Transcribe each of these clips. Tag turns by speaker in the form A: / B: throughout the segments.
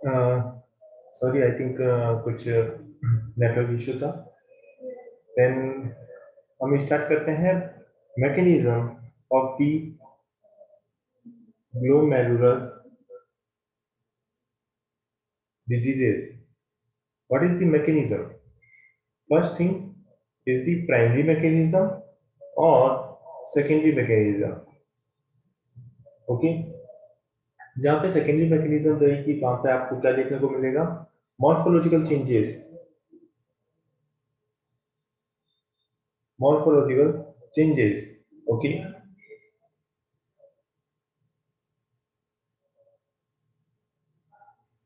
A: Sorry, I think कुछ network issue था। Then हम स्टार्ट करते हैं। Mechanism of the glomerular diseases. What is the mechanism? First thing is the primary mechanism or secondary mechanism. Okay, जहाँ पे secondary mechanism रहेगी वहां पे आपको क्या देखने को मिलेगा? Morphological changes. Morphological changes. Okay,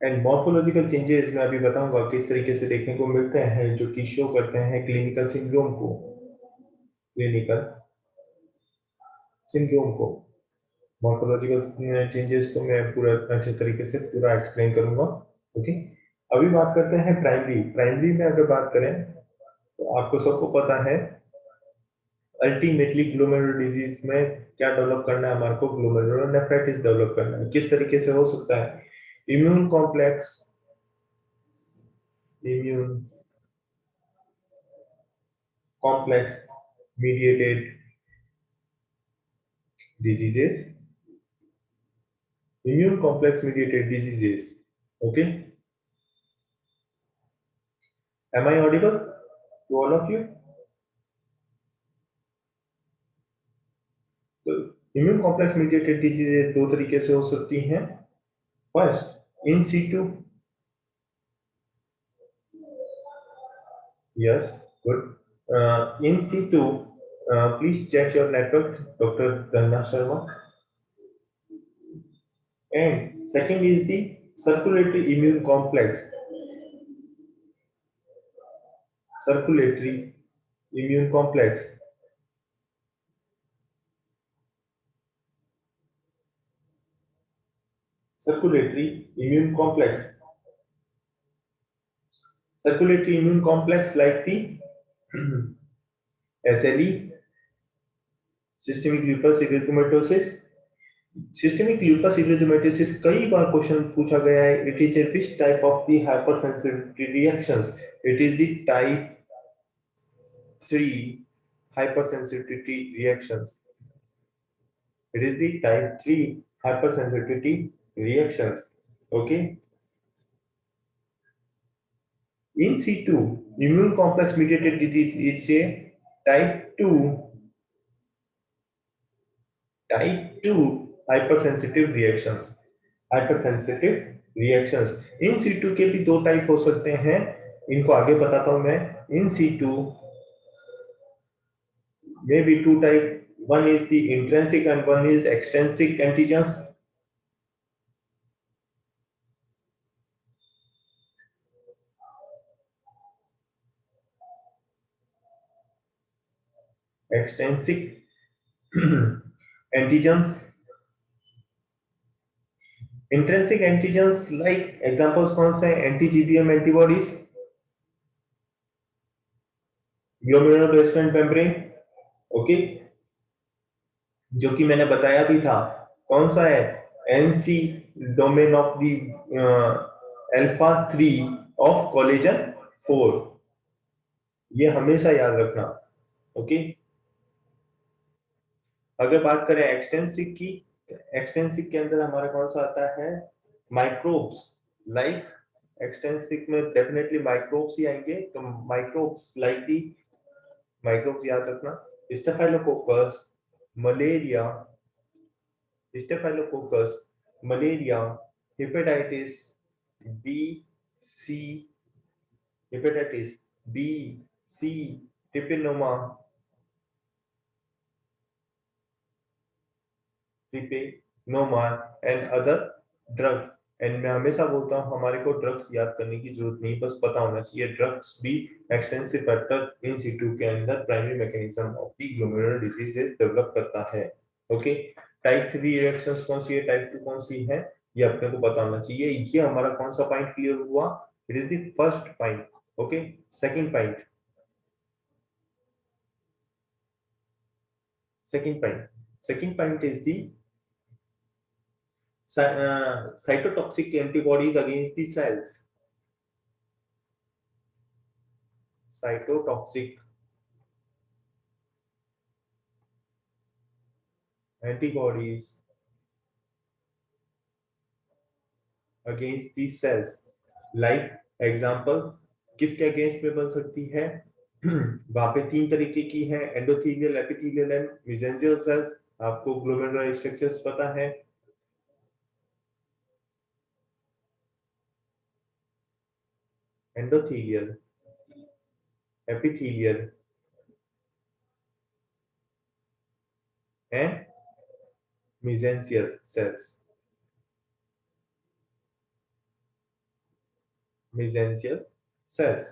A: and morphological changes मैं अभी बताऊंगा किस तरीके से देखने को मिलते हैं, जो कि शो करते हैं क्लिनिकल सिंड्रोम को। क्लिनिकल सिंड्रोम को, मॉर्फोलॉजिकल चेंजेस को मैं पूरा अच्छे तरीके से पूरा एक्सप्लेन करूंगा। ओके, अभी बात करते हैं प्राइमरी। प्राइमरी में अगर बात करें तो आपको सबको पता है अल्टीमेटली ग्लोमेरुलर डिजीज में क्या डेवलप करना है, हमारे को ग्लोमेरुलर नेफ्राइटिस डेवलप करना है। किस तरीके से हो सकता है? Immune complex, immune complex mediated diseases, immune complex mediated diseases. Okay, am I audible to all of you? तो इम्यून कॉम्प्लेक्स मीडिएटेड डिजीजेस दो तरीके से हो सकती हैं। First, in situ. Yes, good. In situ, please check your network, doctor Dhanna Sharma. And second is the circulatory immune complex. Circulatory immune complex, circulatory immune complex, circulatory immune complex like the SLE, systemic lupus erythematosus। systemic lupus erythematosus कई बार question पूछा गया है। It is a which type of the hypersensitivity reactions? It is the type 3 hypersensitivity reactions। It is the type 3 hypersensitivity reactions। Okay, in situ immune complex mediated disease is a type 2 hypersensitive reactions। hypersensitive reactions in situ के भी दो type हो सकते हैं, इनको आगे बताता हूं मैं। इन सीटू में भी two type, one is the intrinsic and one is extrinsic antigens. Extrinsic antigens, intrinsic antigens like examples कौन से हैं? Anti GBM antibodies, glomerular basement membrane. Okay, जो कि मैंने बताया भी था, कौन सा है? NC domain of the alpha 3 of collagen 4। ये हमेशा याद रखना। ओके, अगर बात करें एक्सटेंसिक की, एक्सटेंसिक के अंदर हमारा कौन सा आता है? माइक्रोब्स। लाइक एक्सटेंसिक में डेफिनेटली माइक्रोब्स ही आएंगे, तो माइक्रोब्स लाइक दी, माइक्रोब्स याद रखना। Staphylococcus, malaria, staphylococcus, malaria, hepatitis B, C, hepatitis B, C, treponema, treponema and other drug. And मैं हमेशा बोलता हूँ हमारे को ड्रग्स याद करने की जरूरत नहीं, बस पता होना चाहिए ड्रग्स भी एक्सटेंसिव फैक्टर इन सीटू के अंदर primary mechanism of the glomerular diseases develop करता है। ओके, टाइप 3 रिएक्शंस कौन सी है, टाइप 2 कौन सी है, ये अपने को पता होना चाहिए। ये हमारा कौन सा पॉइंट क्लियर हुआ? It is the first point. Okay, second point, second point, second point is the cytotoxic antibodies against the cells. Cytotoxic antibodies against the cells. Like example, किसके अगेंस्ट में बन सकती है? वहां पे तीन तरीके की है, endothelial, epithelial and mesangial cells. आपको ग्लोमेरुलर स्ट्रक्चर्स पता है? Endothelial, epithelial and mesangial cells. Mesangial cells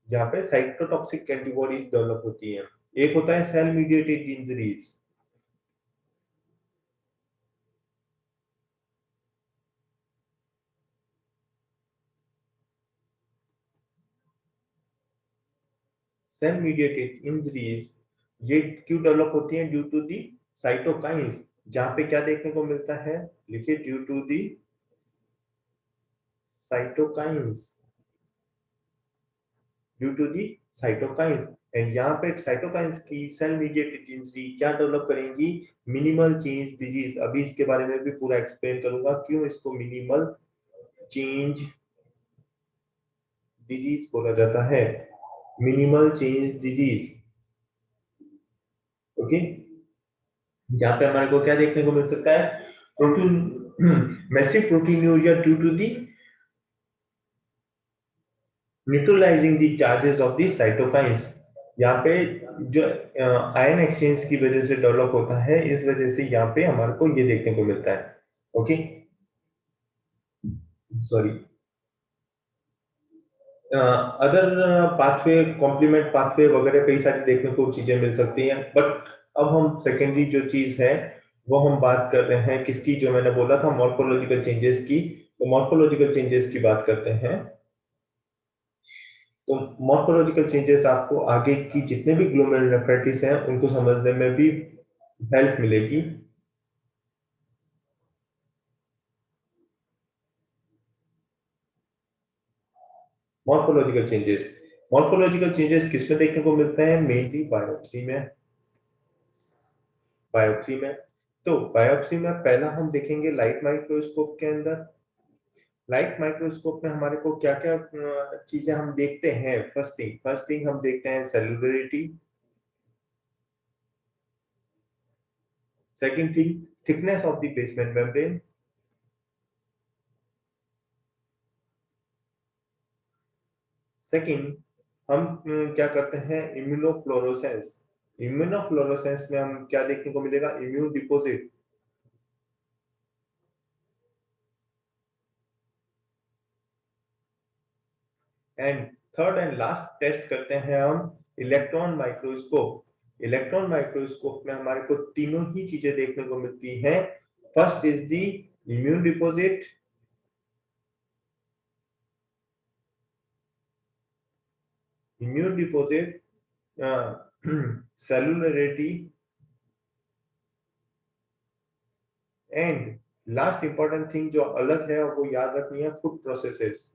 A: जहाँ पे साइटोटॉक्सिक एंटीबॉडीज डेवलप होती हैं। एक होता है cell mediated injuries. Cell mediated injuries ये क्यों डेवलप होती हैं? Due to the cytokines. जहां पे क्या देखने को मिलता है? लिखिए, due to the cytokines. Due to the cytokines. And यहाँ पे साइटोकाइंस की सेल मीडिएटेड इंजरी क्या डेवलप करेंगी? Minimal change disease. अभी इसके बारे में भी पूरा एक्सप्लेन करूंगा क्यों इसको मिनिमल चेंज डिजीज बोला जाता है। Minimal change disease, okay. यहाँ पे हमारे को क्या देखने को मिल सकता है? Protein massive proteinuria due to the neutralizing the charges of the cytokines. यहाँ पे जो आयन एक्सचेंज की वजह से डेवलप होता है, इस वजह से यहाँ पे हमारे को ये देखने को मिलता है। Okay, sorry. Other pathway, complement pathway वगैरह कई सारी देखने को चीजें मिल सकती हैं। बट अब हम सेकेंडरी जो चीज है वो हम बात कर रहे हैं किसकी? जो मैंने बोला था मॉर्फोलॉजिकल चेंजेस की। तो मॉर्फोलॉजिकल चेंजेस की बात करते हैं। तो मॉर्फोलॉजिकल चेंजेस आपको आगे की जितने भी ग्लोमेरुलनेफ्राइटिस हैं उनको समझने में भी हेल्प मिलेगी। मॉर्फोलॉजिकल चेंजेस, मॉर्फोलॉजिकल चेंजेस किस में देखने को मिलते हैं? मेनली बायोप्सी में। बायोप्सी में, तो बायोप्सी में पहला हम देखेंगे लाइट माइक्रोस्कोप के अंदर। लाइट माइक्रोस्कोप में हमारे को क्या क्या चीजें हम देखते हैं? फर्स्ट थिंग हम देखते हैं cellularity. Second thing, thickness of the basement membrane. Second, हम क्या करते हैं? इम्यूनोफ्लोरोसेंस। इम्यूनोफ्लोरोसेंस में हम क्या देखने को मिलेगा? Immune deposit. And third and last test करते हैं हम इलेक्ट्रॉन माइक्रोस्कोप। इलेक्ट्रॉन माइक्रोस्कोप में हमारे को तीनों ही चीजें देखने को मिलती हैं। First is the immune deposit, immune deposit, cellularity and last important thing जो अलग है वो याद रखनी है, फूड प्रोसेसेस।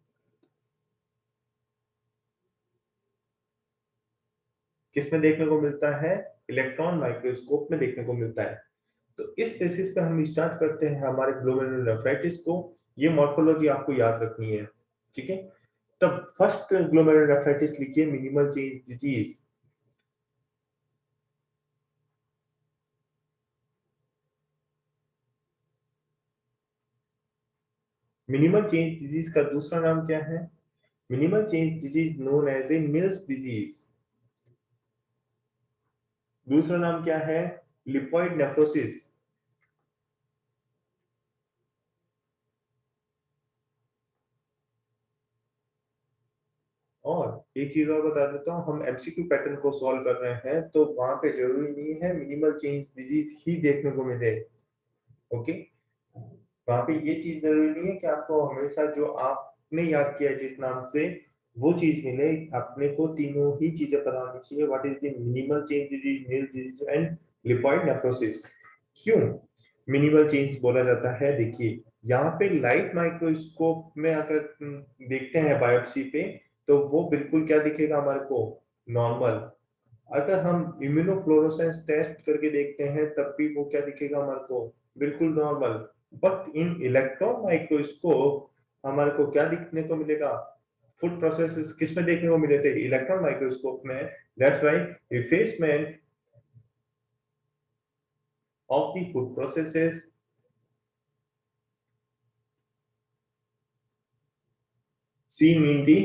A: किसमें देखने को मिलता है? इलेक्ट्रॉन माइक्रोस्कोप में देखने को मिलता है। तो इस बेसिस पे हम स्टार्ट करते हैं हमारे ग्लोमेरुलनेफ्राइटिस को। ये मॉर्फोलॉजी आपको याद रखनी है, ठीक है। तब फर्स्ट ग्लोमेरुलनेफ्राइटिस लिखिए, minimal change disease. Minimal change disease का दूसरा नाम क्या है? Minimal change disease known as a mills disease. दूसरा नाम क्या है? Lipoid nephrosis. और एक चीज और बता देता हूँ, हम एमसीक्यू पैटर्न को सॉल्व कर रहे हैं तो वहां पे जरूरी नहीं है मिनिमल चेंज डिजीज ही देखने को मिले, ओके। वहां पे ये चीज जरूरी नहीं है कि आपको हमेशा जो आपने याद किया है जिस नाम से वो चीज मिले। अपने को तीनों ही चीजें पता होनी चाहिए। What is the minimal change disease, mill disease and lipoid nephrosis. क्यों? मिनिमल चेंज बोला जाता है। देखिए यहाँ पे लाइट माइक्रोस्कोप में अगर देखते हैं बायोप्सी पे, तो वो बिल्कुल क्या दिखेगा हमारे को, नॉर्मल। अगर हम इम्यूनोफ्लोरोसेंस टेस्ट करके देखते हैं तब भी वो क्या दिखेगा हमारे को, बिल्कुल normal. But in electron microscope हमारे को क्या दिखने को मिलेगा, फूड प्रोसेसेस किस में देखने को मिले थे, इलेक्ट्रॉन माइक्रोस्कोप में। That's why effacement of the food processes seen in the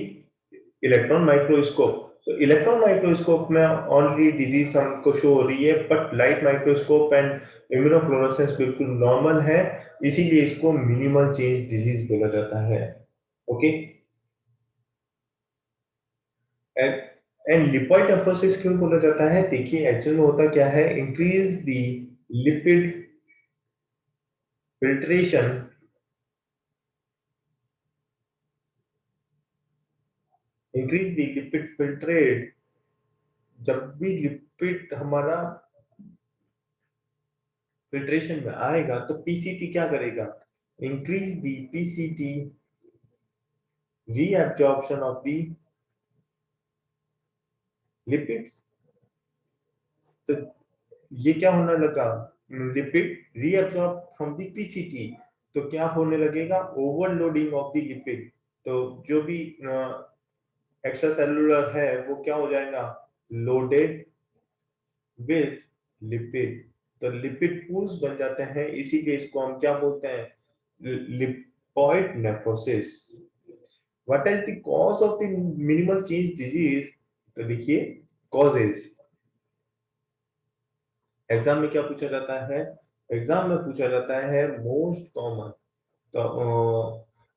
A: electron microscope. तो इलेक्ट्रॉन माइक्रोस्कोप में ऑलरेडी डिजीज हमको शो हो रही है, but light microscope and immunofluorescence बिल्कुल नॉर्मल है, इसीलिए इसको मिनिमल चेंज डिजीज बोला जाता है। ओके। एंड लिपोइड नेफ्रोसिस क्यों बोला जाता है, देखिए एक्चुअली होता क्या है, increase the lipid filtration, increase the lipid filtrate. जब भी लिपिड हमारा फिल्ट्रेशन में आएगा तो पीसीटी क्या करेगा, increase the PCT reabsorption of the lipids. तो ये क्या होने लगा, lipid reabsorb from the PCT, तो क्या होने लगेगा, ओवरलोडिंग ऑफ द लिपिड। तो जो भी एक्स्ट्रा सेलुलर है वो क्या हो जाएगा, लोडेड विथ लिपिड। तो लिपिड पूल्स बन जाते हैं, इसीलिए इसको हम क्या बोलते हैं, lipoid nephrosis. What is the cause of the minimal change disease, तो देखिए कॉजेज एग्जाम में क्या पूछा जाता है, एग्जाम में पूछा जाता है मोस्ट कॉमन। तो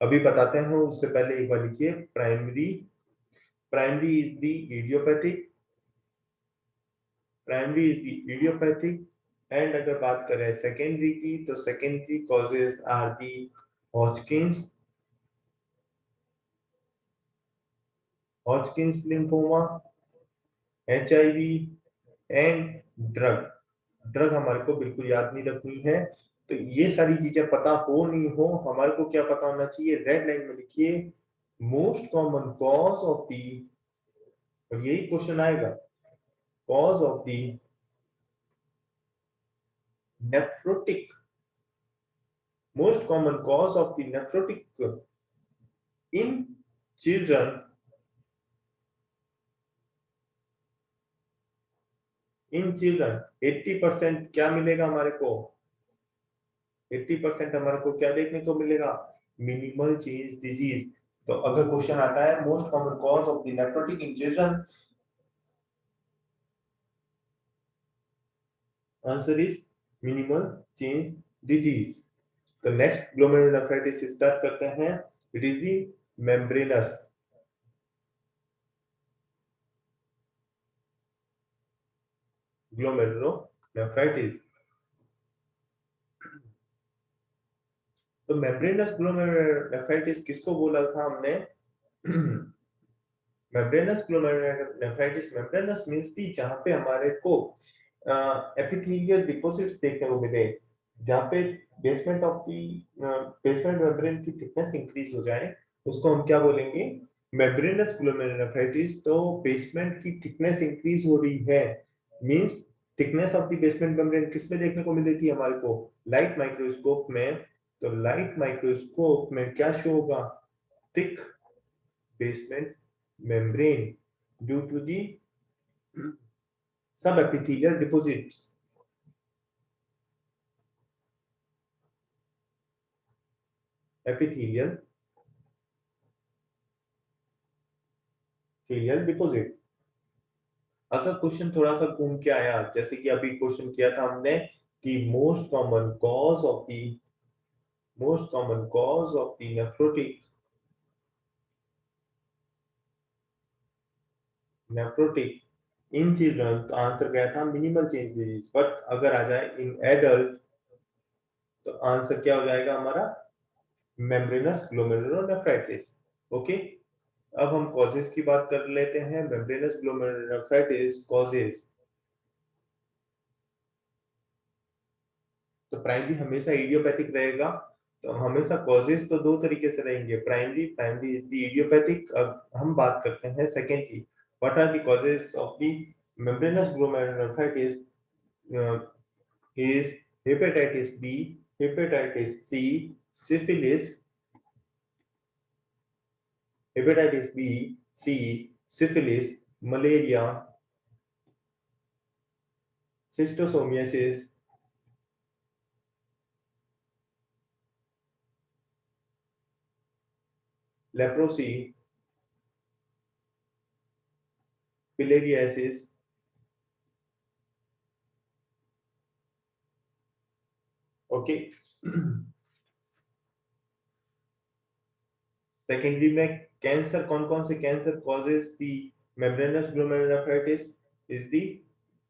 A: अभी बताते हैं, उससे पहले एक बार लिखिए, primary, primary is the idiopathic, primary is the idiopathic. And अगर बात करें सेकेंडरी की, तो secondary causes are the Hodgkin's, Hodgkin's lymphoma, HIV and drug. Drug हमारे को बिल्कुल याद नहीं रखनी है, तो ये सारी चीजें पता हो नहीं हो, हमारे को क्या पता होना चाहिए, रेड लाइन में लिखिए, most common cause of the, और यही क्वेश्चन आएगा, cause of the nephrotic, most common cause of the nephrotic in children, in children 80% क्या मिलेगा हमारे को, 80% हमारे को क्या देखने को मिलेगा, मिनिमल चेंज डिजीज। तो अगर क्वेश्चन आता है most common cause of the nephrotic in children, answer is minimal change disease. तो नेक्स्ट ग्लोमेरुलोनेफ्राइटिस स्टार्ट करते हैं। It is the membranous, glomerulonephritis. तो मेम्ब्रेनस ग्लोमेरुलोनेफ्राइटिस किसको बोला था हमने, मेम्ब्रेनस ग्लोमेरुलोनेफ्राइटिस, मेम्ब्रेनस मींस दी जहां पे हमारे को एपिथेलियल डिपॉजिट्स देखने को मिले, जहां पे basement of the basement membrane की थिकनेस इंक्रीज हो जाए, उसको हम क्या बोलेंगे, मेम्ब्रेनस ग्लोमेरुलोनेफ्राइटिस। तो बेसमेंट की थिकनेस इंक्रीज हो रही है, means thickness of the basement membrane किस में देखने को मिलेगी हमारे को, लाइट माइक्रोस्कोप में। तो लाइट माइक्रोस्कोप में क्या शो होगा, thick basement membrane due to the subepithelial deposits, epithelial epithelial deposit। अगर क्वेश्चन थोड़ा सा घूम के आया, जैसे कि अभी क्वेश्चन किया था हमने कि most common cause of the nephrotic in children, तो आंसर गया था मिनिमल चेंज डिजीज। बट अगर आ जाए इन एडल्ट, तो आंसर क्या हो जाएगा हमारा, मेम्ब्रेनस ग्लोमेरुलोनेफ्राइटिस। ओके। अब हम कॉजेज की बात कर लेते हैं, मेम्ब्रेनस ग्लोमेरुलोनेफ्राइटिस कॉजेज। तो प्राइमरी हमेशा इडियोपैथिक रहेगा। तो हमेशा कॉजेज तो दो तरीके से रहेंगे, प्राइमरी इज द इडियोपैथिक। अब हम बात करते हैं secondary, what are the causes of the membranous glomerulonephritis? is hepatitis B, hepatitis C, syphilis, hepatitis B, C, syphilis, malaria, schistosomiasis, leprosy, filariasis, okay. Secondary में कैंसर, कौन कौन से cancer causes the membranes glomerulonephritis? Is the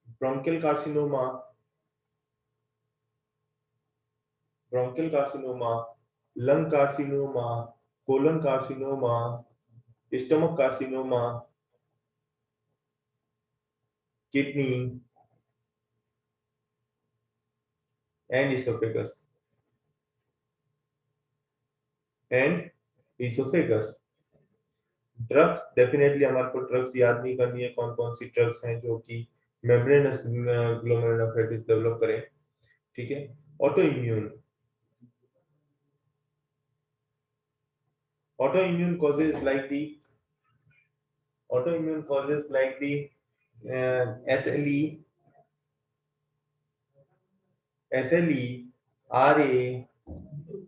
A: bronchial carcinoma, bronchial carcinoma, lung carcinoma, colon carcinoma, stomach carcinoma, kidney and oesophagus, and oesophagus. Drugs, definitely हमारे को drugs याद नहीं करनी है, कौन कौन सी ड्रग्स हैं जो कि मेम्ब्रेनस ग्लोमेरुलोनेफ्राइटिस डेवलप करें, ठीक है। Auto immune, autoimmune causes like the autoimmune causes like the SLE, RA,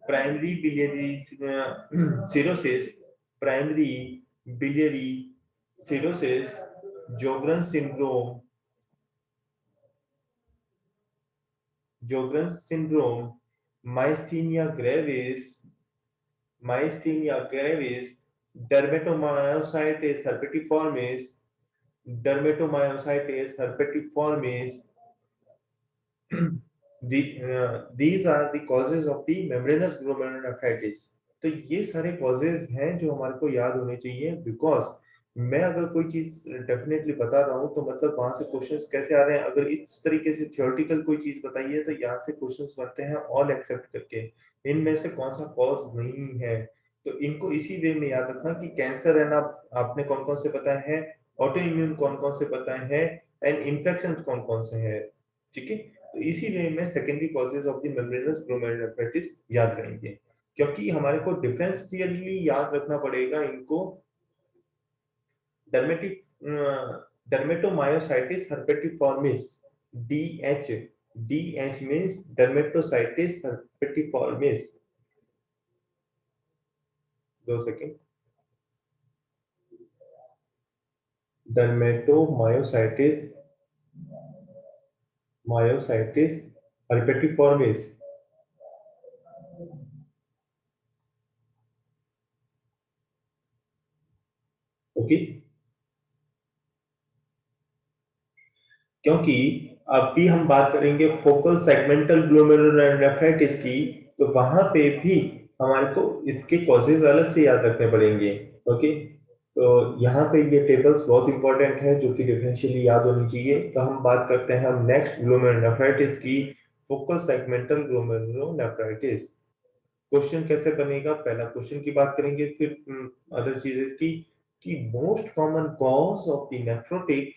A: primary biliary cirrhosis, primary biliary cirrhosis, Sjogren's syndrome, myasthenia gravis, dermatomyositis herpetiformis, these are the causes of the membranous glomerulonephritis। तो ये सारे causes हैं जो हमारे को याद होने चाहिए, बिकॉज मैं अगर कोई चीज डेफिनेटली बता रहा हूँ तो मतलब वहां से क्वेश्चंस कैसे आ रहे हैं। अगर इस तरीके से थियोरेटिकल कोई चीज बताई है तो यहाँ से क्वेश्चंस बनते हैं ऑल एक्सेप्ट करके, इनमें से कौन सा कॉज नहीं है। तो इनको इसी वे में याद रखना कि कैंसर है ना, आपने कौन कौन से बताए हैं, ऑटो इम्यून कौन कौन से बताए हैं, एंड इन्फेक्शन कौन कौन से हैं, ठीक है। तो इसी वे में secondary causes of the membranous glomerulonephritis याद करेंगे, क्योंकि हमारे को डिफरेंशियली याद रखना पड़ेगा इनको। Dermatic dermatomyositis herpetiformis, DH, DH means dermatositis herpetiformis। 2 second, dermatomyositis herpetiformis, okay. क्योंकि अभी हम बात करेंगे फोकल सेगमेंटल ग्लोमेरुलोनेफ्राइटिस की, तो वहां पे भी हमारे को इसके कॉजेज अलग से याद रखने पड़ेंगे, ओके। तो यहाँ पे ये टेबल्स बहुत इंपॉर्टेंट है जो कि डिफरेंशियली याद होनी चाहिए। तो हम बात करते हैं हम नेक्स्ट ग्लोमेरुलोनेफ्राइटिस की, फोकल सेगमेंटल ग्लोमेरुलोनेफ्राइटिस। क्वेश्चन कैसे बनेगा, पहला क्वेश्चन की बात करेंगे, फिर अदर चीजेस की, कि most common cause of the nephrotic,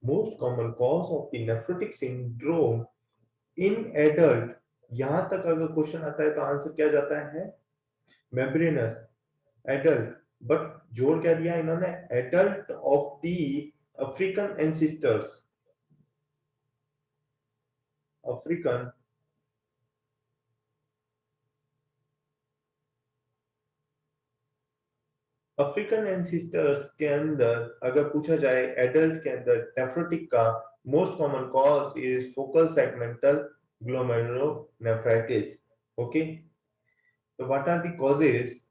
A: most common cause of the nephrotic syndrome in adult। यहां तक अगर क्वेश्चन आता है तो आंसर क्या जाता है, मेम्ब्रेनस एडल्ट, बट जोड़ क्या दिया इन्होंने, adult of the African ancestors, African African ancestors के अंदर अगर पूछा जाए एडल्ट के अंदर नेफ्रोटिक का most common cause is focal segmental glomerulonephritis, okay. तो what are the causes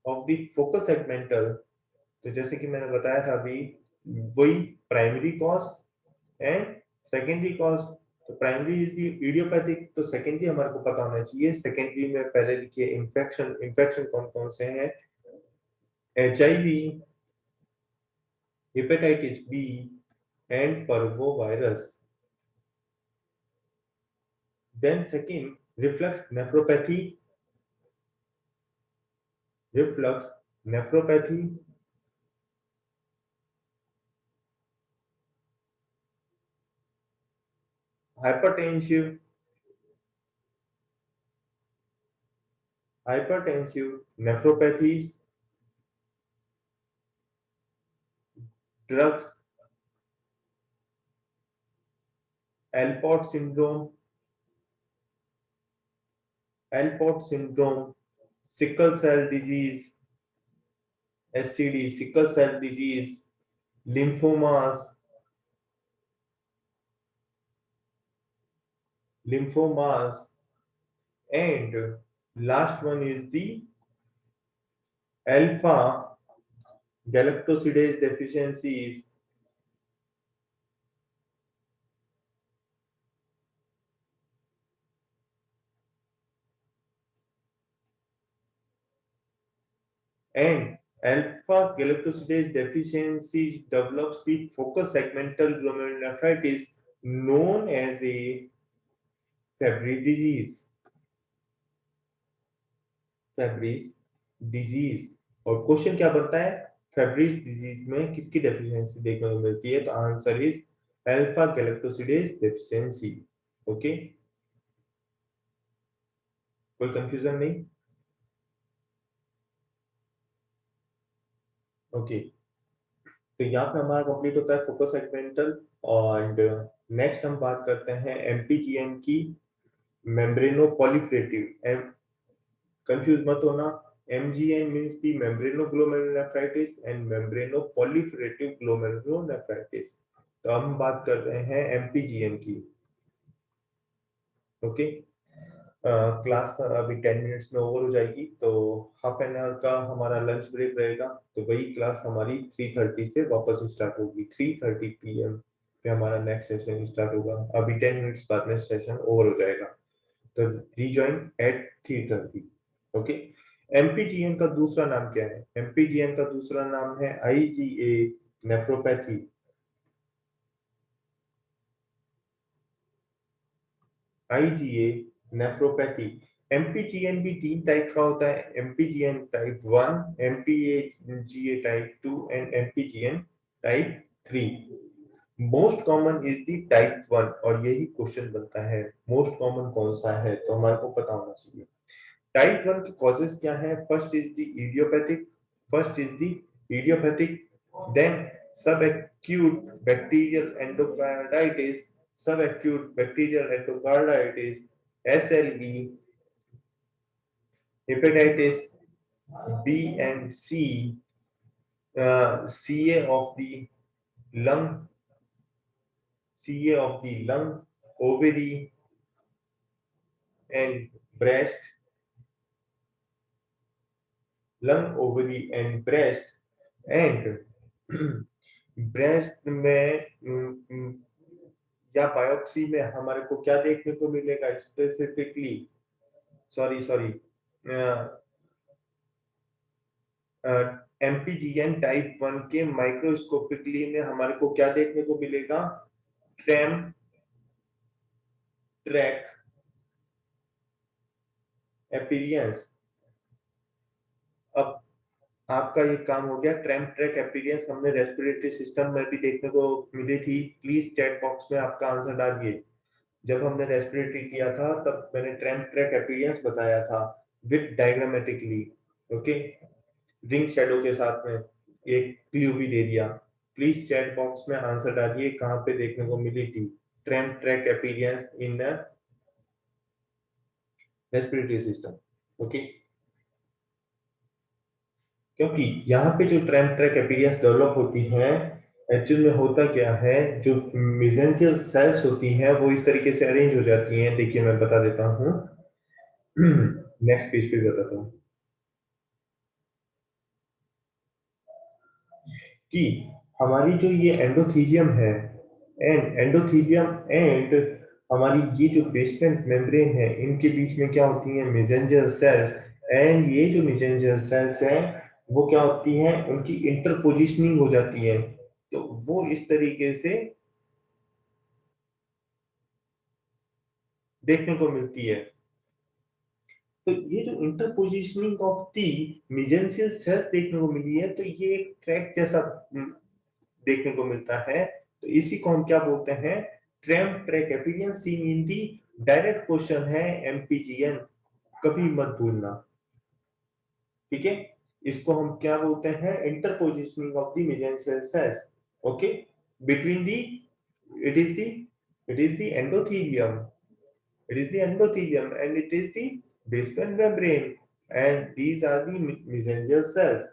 A: of the focal segmental? तो जैसे कि मैंने बताया था अभी, वही primary cause and secondary cause. तो प्राइमरी इज द इडियोपैथिक, तो सेकेंडरी हमारे को पता होना चाहिए। सेकेंडरी में पहले लिखिए इन्फेक्शन, इन्फेक्शन कौन कौन से हैं, HIV, hepatitis B, and parvovirus. Then second, reflux nephropathy, reflux nephropathy, hypertensive, hypertensive nephropathies, drugs, Alport syndrome, Alport syndrome, sickle cell disease, SCD, sickle cell disease, lymphomas, lymphomas, and last one is the alpha galactosidase deficiencies. And alpha galactosidase deficiency develops the focus segmental glomerulonephritis known as a Fabry disease. Fabry's disease. और question क्या बनता है, Fabry's disease में किसकी deficiency देखने को मिलती है, तो answer is alpha galactosidase deficiency. Okay, कोई कंफ्यूजन नहीं. ओके, तो यहाँ पे हमारा कंप्लीट होता है फोकस सेगमेंटल. और नेक्स्ट हम बात करते हैं एमपीजीएन की, मेम्ब्रेनो पॉलीप्लेटिव. कंफ्यूज मत होना, MGN means the membranoglomeraulonephrititis and membranoproliferative glomerulonephritis. तो हम बात कर रहे हैं MPGN की. ओके, क्लास अभी 10 मिनट्स में ओवर हो जाएगी, तो हाफ एन आवर का हमारा लंच ब्रेक रहेगा. तो वही क्लास हमारी 3:30 से वापस स्टार्ट होगी. 3:30 PM पे हमारा नेक्स्ट सेशन स्टार्ट होगा. अभी 10 मिनट्स बाद में सेशन ओवर हो जाएगा, तो रीजॉइन एट 3:30. ओके, एमपीजीएन का दूसरा नाम क्या है, एमपीजीएन का दूसरा नाम है IgA nephropathy. IgA nephropathy. MPGN भी 3 टाइप का होता है, MPGN type 1, MPGA type 2 and MPGN type 3. Most common is the type 1, और यही क्वेश्चन बनता है मोस्ट कॉमन कौन सा है, तो हमारे को पता होना चाहिए. टाइप 1 के कॉजेस क्या है, first is the idiopathic, then subacute bacterial endocarditis, SLE, hepatitis B and C, CA of the lung, ovary and breast, lung, ovary and breast. And breast में या बायोप्सी में हमारे को क्या देखने को मिलेगा स्पेसिफिकली, सॉरी एमपीजीएन टाइप 1 के माइक्रोस्कोपिकली में हमारे को क्या देखने को मिलेगा, ट्रैम ट्रैक अपीयरेंस. अब आपका ये काम हो गया. ट्रैम ट्रैक अपीयरेंस हमने रेस्पिरेटरी सिस्टम में भी देखने को मिली थी. प्लीज चैट बॉक्स में आपका आंसर डालिए. जब हमने रेस्पिरेटरी किया था तब मैंने ट्रैम ट्रैक अपीयरेंस बताया था with diagrammatically. Okay, ring shadow के साथ में एक क्लू भी दे दिया. प्लीज चैट बॉक्स में आंसर डालिए कहां पे देखने को मिली थी ट्रैम ट्रैक अपीयरेंस इन रेस्पिरेटरी सिस्टम. ओके, क्योंकि यहाँ पे जो ट्रैम ट्रैक अपीयरेंस डेवलप होती है, एक्चुअल में होता क्या है, जो मेसेंचियल सेल्स होती हैं वो इस तरीके से अरेंज हो जाती हैं. देखिए मैं बता देता हूँ, नेक्स्ट पेज पे बताता हूँ कि हमारी जो ये एंडोथीलियम है, एंड हमारी ये जो बेसमेंट मेम्ब्रेन है, इनके बीच में क्या होती है, मेसेंजर सेल्स. एंड ये जो मेसेंजर सेल्स हैं वो क्या होती हैं, उनकी इंटरपोजिशनिंग हो जाती है. तो वो इस तरीके से देखने को मिलती है। तो ये जो इंटरपोजिशनिंग ऑफ दी मेसेंचियल सेल्स देखने को मिली है, तो ये एक ट्रैक जैसा देखने को मिलता है। तो इसी को हम क्या बोलते हैं, tram track appearance seen in the. Direct question है एमपीजीएन, कभी मत भूलना, ठीक है। इसको हम क्या बोलते हैं, interpositioning of the mesangial cells, okay, between the, it is the it is the endothelium, it is the endothelium and it is the basement membrane, and these are the mesangial cells,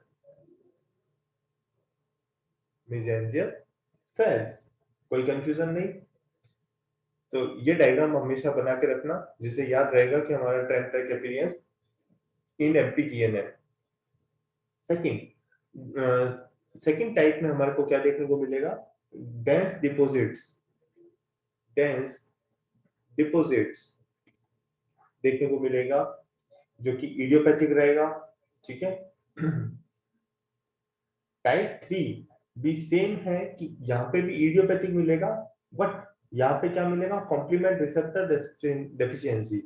A: mesangial cells, कोई confusion नहीं। तो ये diagram हमेशा बना के रखना, जिससे याद रहेगा कि हमारा ट्रेंड ट्रैक अपीयरेंस इन एमपीजीएन है। सेकंड टाइप में हमारे को क्या देखने को मिलेगा, डेंस डिपॉजिट्स, डेंस डिपॉजिट्स देखने को मिलेगा, जो कि इडियोपैथिक रहेगा, ठीक है। टाइप 3 भी सेम है कि यहाँ पे भी इडियोपैथिक मिलेगा, बट यहाँ पे क्या मिलेगा, complement receptor deficiency,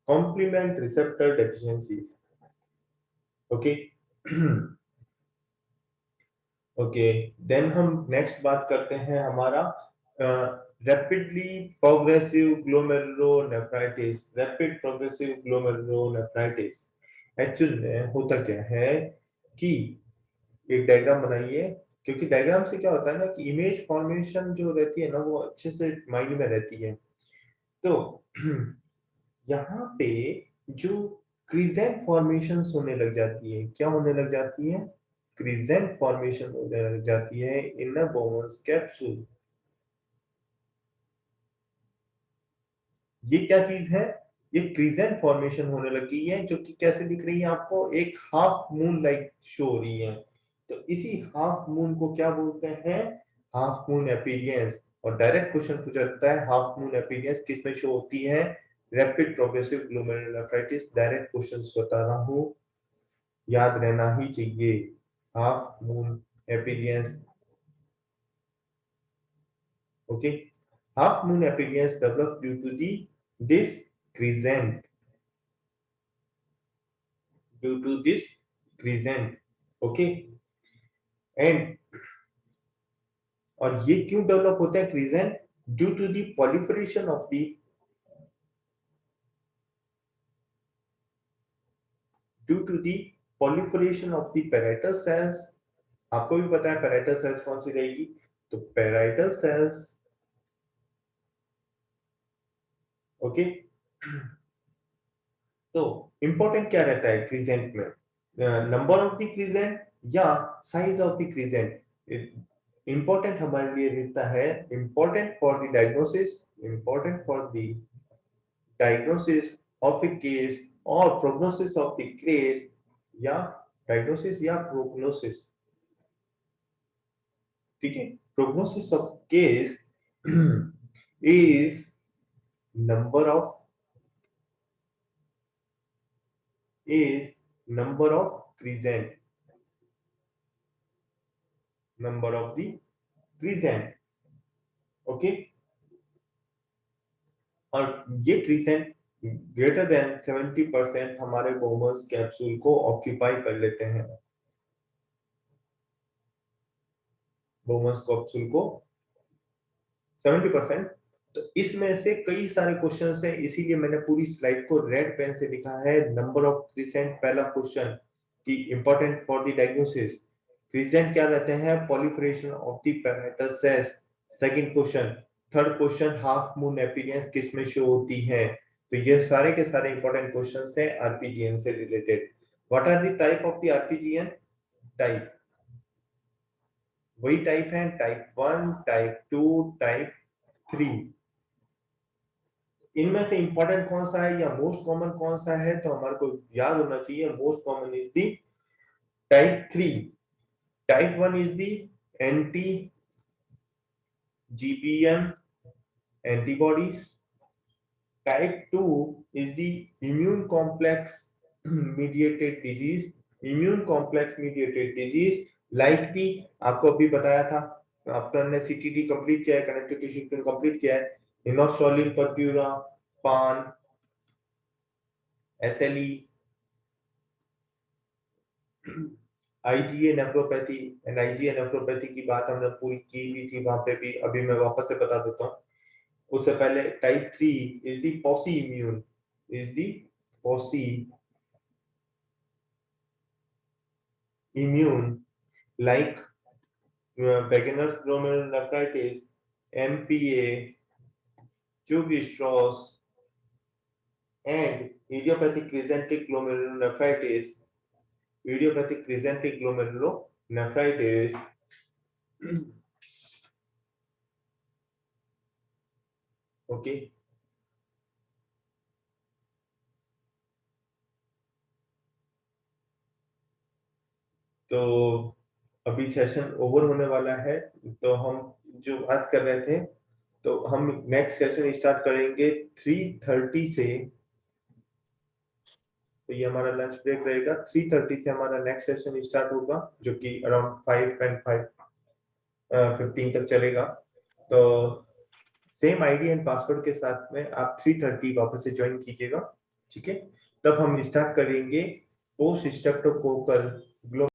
A: complement receptor deficiency, okay. Okay, then हम नेक्स्ट बात करते हैं हमारा rapidly progressive glomerulonephritis, rapid progressive glomerulonephritis. Actual में होता क्या है कि एक डायग्राम बनाइए, क्योंकि डायग्राम से क्या होता है ना कि इमेज फॉर्मेशन जो रहती है ना वो अच्छे से माइंड में रहती है। तो यहाँ पे जो क्रिजेंट फॉर्मेशन होने लग जाती है, क्या होने लग जाती है, क्रिजेंट फॉर्मेशन होने लग जाती है इन अ बोमस कैप्सूल। ये क्या चीज है, ये क्रिजेंट फॉर्मेशन होने लगी है, जो कि कैसे दिख रही है आपको, एक हाफ मून लाइक शो हो रही है। तो इसी हाफ मून को क्या बोलते हैं, हाफ मून अपीयरेंस। और डायरेक्ट क्वेश्चन पूछा जाता है, हाफ मून अपीयरेंस किस में शो होती है, rapid progressive glomerulonephritis. Direct questions बता रहा हूं, याद रहना ही चाहिए, half moon appearance, okay. Half moon appearance develop due to the this crescent, due to this crescent, okay। And और ये क्यों डेवलप होता है crescent, due to the proliferation of the, due to the proliferation of the parietal cells. आपको भी पता है parietal cells कौन सी रहेगी, तो पैराइटल सेल्स, ओके। तो इंपॉर्टेंट क्या रहता है क्रिजेंट में, नंबर ऑफ द क्रिजेंट या साइज ऑफ द क्रिजेंट। इंपॉर्टेंट हमारे लिए रहता है, important for the diagnosis, important for the diagnosis of A case और प्रोग्नोसिस ऑफ द केस, या डायग्नोसिस या प्रोग्नोसिस, ठीक है। Prognosis of case is number of, is number of crescent, number of the crescent, okay। और ये crescent greater than 70% हमारे बोमर्स capsule को occupy कर लेते हैं, बोमर्स कैप्सूल को 70%। तो इसमें से कई सारे क्वेश्चंस हैं, इसीलिए मैंने पूरी स्लाइड को रेड पेन से लिखा है। नंबर ऑफ क्रिसेंट पहला क्वेश्चन की important for the diagnosis, crescent क्या रहते हैं, proliferation of the parietal cells. Second question, third question, half moon appearance किस में शो होती है। तो ये सारे के सारे इंपॉर्टेंट क्वेश्चंस हैं आरपीजीएन से related. What are the type of the RPGN, type वही टाइप है, टाइप 1, टाइप 2, टाइप 3। इनमें से इंपॉर्टेंट कौन सा है या मोस्ट कॉमन कौन सा है, तो हमारे को याद होना चाहिए, most common is the type 3। Type 1 is the anti GBM antibodies. Type 2 is the immune complex mediated disease, immune complex mediated disease, like the आपको अभी बताया था, आपने सीटीडी कंप्लीट किया है, कनेक्टिव टिश्यू ट्यून कंप्लीट किया है, इनोसोलिन परप्यूरा, पान, SLE, IgA nephropathy. And IgA nephropathy की बात हमने पूरी की भी थी वहां पे भी, अभी मैं वापस से बता देता हूँ। उससे पहले type 3 is the posse immune, is the posse immune like beginner's glomerulonephritis, MPA, Chubby-Strauss, and idiopathic crescentic glomerulonephritis. Idiopathic crescentic glomerulonephritis. Okay. तो अभी सेशन ओवर होने वाला है, तो हम जो बात कर रहे थे, तो हम नेक्स्ट सेशन स्टार्ट करेंगे 3:30 से। तो ये हमारा लंच ब्रेक रहेगा, 3:30 से हमारा नेक्स्ट सेशन स्टार्ट होगा, जो कि अराउंड 5:15 तक चलेगा। तो सेम आईडी एंड पासवर्ड के साथ में आप 3:30 वापस से ज्वाइन कीजिएगा, ठीक है। तब हम स्टार्ट करेंगे पोस्ट स्ट्रेप्टोकोकल